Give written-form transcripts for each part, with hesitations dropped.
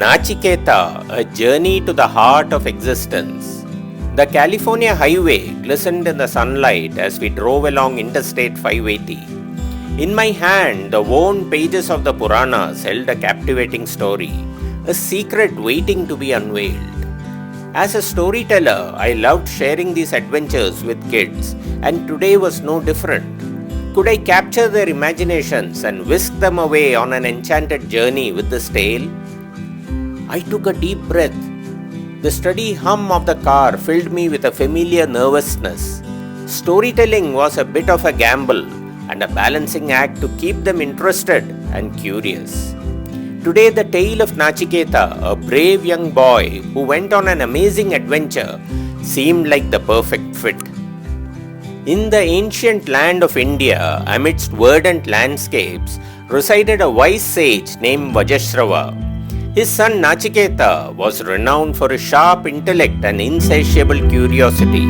Nachiketa, a journey to the heart of existence. The California highway glistened in the sunlight as we drove along Interstate 580. In my hand, the worn pages of the Puranas held a captivating story, a secret waiting to be unveiled. As a storyteller, I loved sharing these adventures with kids, and today was no different. Could I capture their imaginations and whisk them away on an enchanted journey with this tale? I took a deep breath. The steady hum of the car filled me with a familiar nervousness. Storytelling was a bit of a gamble and a balancing act to keep them interested and curious. Today, the tale of Nachiketa, a brave young boy who went on an amazing adventure, seemed like the perfect fit. In the ancient land of India, amidst verdant landscapes, resided a wise sage named Vajashrava. His son Nachiketa was renowned for his sharp intellect and insatiable curiosity.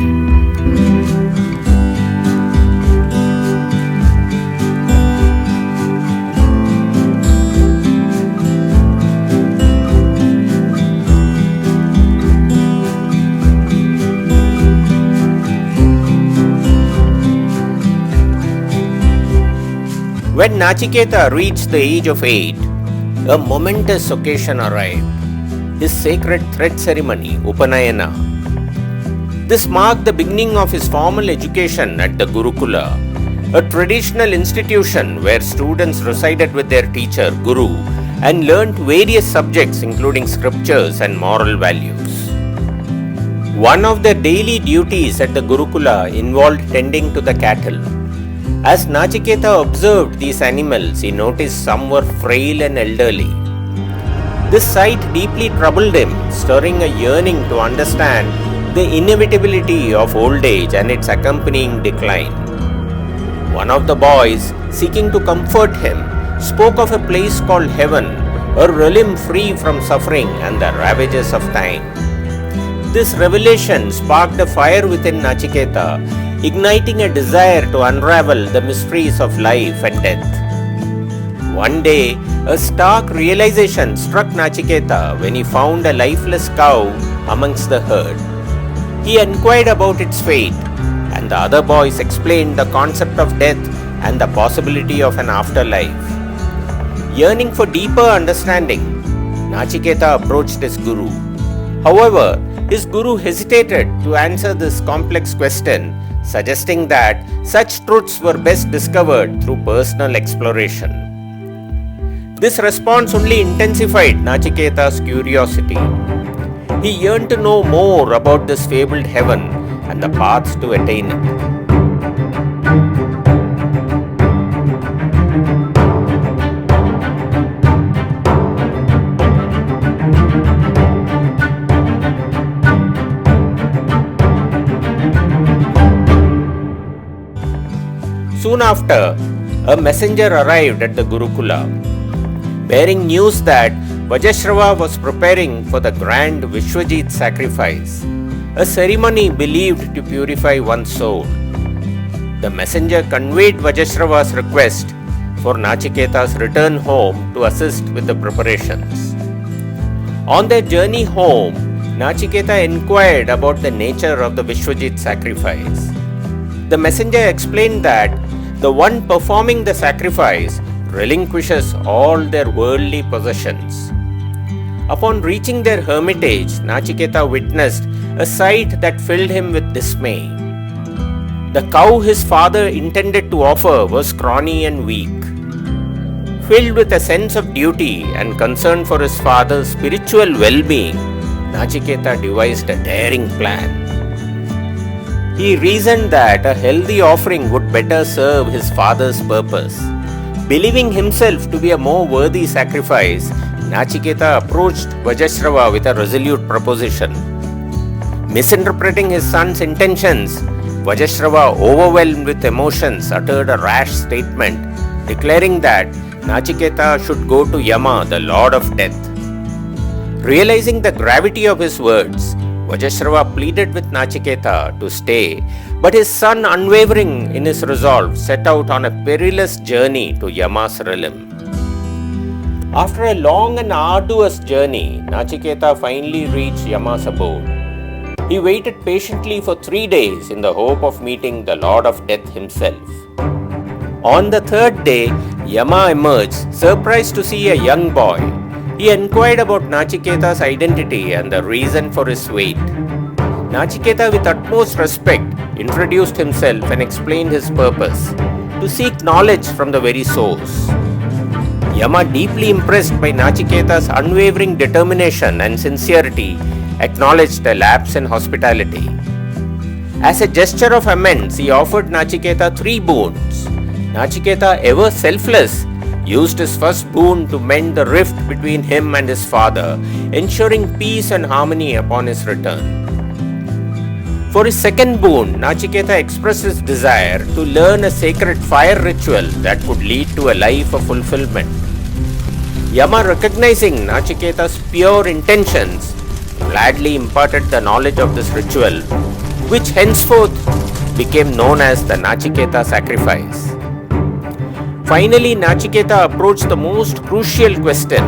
When Nachiketa reached the age of 8, a momentous occasion arrived, his sacred thread ceremony, Upanayana. This marked the beginning of his formal education at the Gurukula, a traditional institution where students resided with their teacher, Guru, and learnt various subjects including scriptures and moral values. One of their daily duties at the Gurukula involved tending to the cattle. As Nachiketa observed these animals, he noticed some were frail and elderly. This sight deeply troubled him, stirring a yearning to understand the inevitability of old age and its accompanying decline. One of the boys, seeking to comfort him, spoke of a place called heaven, a realm free from suffering and the ravages of time. This revelation sparked a fire within Nachiketa, igniting a desire to unravel the mysteries of life and death. One day, a stark realization struck Nachiketa when he found a lifeless cow amongst the herd. He inquired about its fate, and the other boys explained the concept of death and the possibility of an afterlife. Yearning for deeper understanding, Nachiketa approached his guru. However, his guru hesitated to answer this complex question, suggesting that such truths were best discovered through personal exploration. This response only intensified Nachiketa's curiosity. He yearned to know more about this fabled heaven and the paths to attain it. Soon after, a messenger arrived at the Gurukula, bearing news that Vajashrava was preparing for the grand Vishwajit sacrifice, a ceremony believed to purify one's soul. The messenger conveyed Vajashrava's request for Nachiketa's return home to assist with the preparations. On their journey home, Nachiketa inquired about the nature of the Vishwajit sacrifice. The messenger explained that the one performing the sacrifice relinquishes all their worldly possessions. Upon reaching their hermitage, Nachiketa witnessed a sight that filled him with dismay. The cow his father intended to offer was scrawny and weak. Filled with a sense of duty and concern for his father's spiritual well-being, Nachiketa devised a daring plan. He reasoned that a healthy offering would better serve his father's purpose. Believing himself to be a more worthy sacrifice, Nachiketa approached Vajashrava with a resolute proposition. Misinterpreting his son's intentions, Vajashrava, overwhelmed with emotions, uttered a rash statement, declaring that Nachiketa should go to Yama, the lord of death. Realizing the gravity of his words, Vajashrava pleaded with Nachiketa to stay, but his son, unwavering in his resolve, set out on a perilous journey to Yama's realm. After a long and arduous journey, Nachiketa finally reached Yama's abode. He waited patiently for 3 days in the hope of meeting the Lord of Death himself. On the third day, Yama emerged, surprised to see a young boy. He inquired about Nachiketa's identity and the reason for his wait. Nachiketa, with utmost respect, introduced himself and explained his purpose: to seek knowledge from the very source. Yama, deeply impressed by Nachiketa's unwavering determination and sincerity, acknowledged a lapse in hospitality. As a gesture of amends, he offered Nachiketa 3 boons. Nachiketa, ever selfless, used his first boon to mend the rift between him and his father, ensuring peace and harmony upon his return. For his second boon, Nachiketa expressed his desire to learn a sacred fire ritual that could lead to a life of fulfillment. Yama, recognizing Nachiketa's pure intentions, gladly imparted the knowledge of this ritual, which henceforth became known as the Nachiketa sacrifice. Finally, Nachiketa approached the most crucial question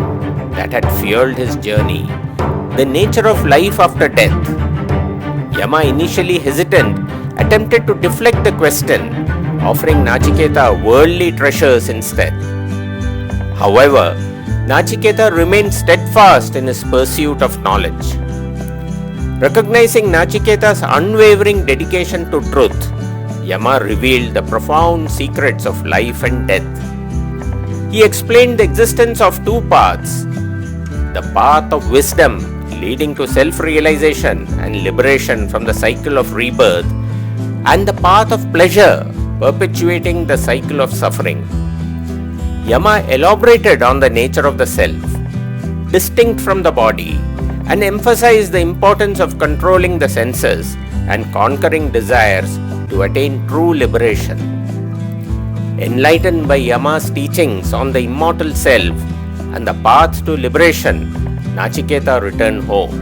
that had fueled his journey: the nature of life after death. Yama, initially hesitant, attempted to deflect the question, offering Nachiketa worldly treasures instead. However, Nachiketa remained steadfast in his pursuit of knowledge. Recognizing Nachiketa's unwavering dedication to truth, Yama revealed the profound secrets of life and death. He explained the existence of 2 paths: the path of wisdom, leading to self-realization and liberation from the cycle of rebirth, and the path of pleasure, perpetuating the cycle of suffering. Yama elaborated on the nature of the self, distinct from the body, and emphasized the importance of controlling the senses and conquering desires to attain true liberation. Enlightened by Yama's teachings on the immortal self and the path to liberation, Nachiketa returned home.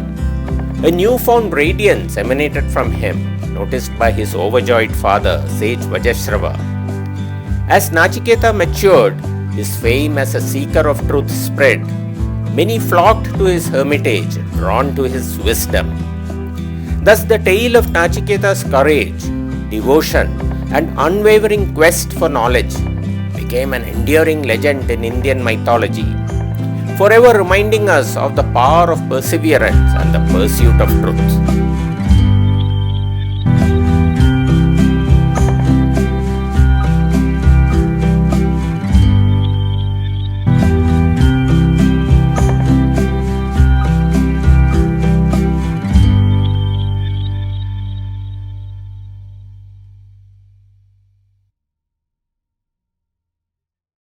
A newfound radiance emanated from him, noticed by his overjoyed father, sage Vajashrava. As Nachiketa matured, his fame as a seeker of truth spread. Many flocked to his hermitage, drawn to his wisdom. Thus, the tale of Nachiketa's courage, devotion, and unwavering quest for knowledge became an enduring legend in Indian mythology, forever reminding us of the power of perseverance and the pursuit of truth.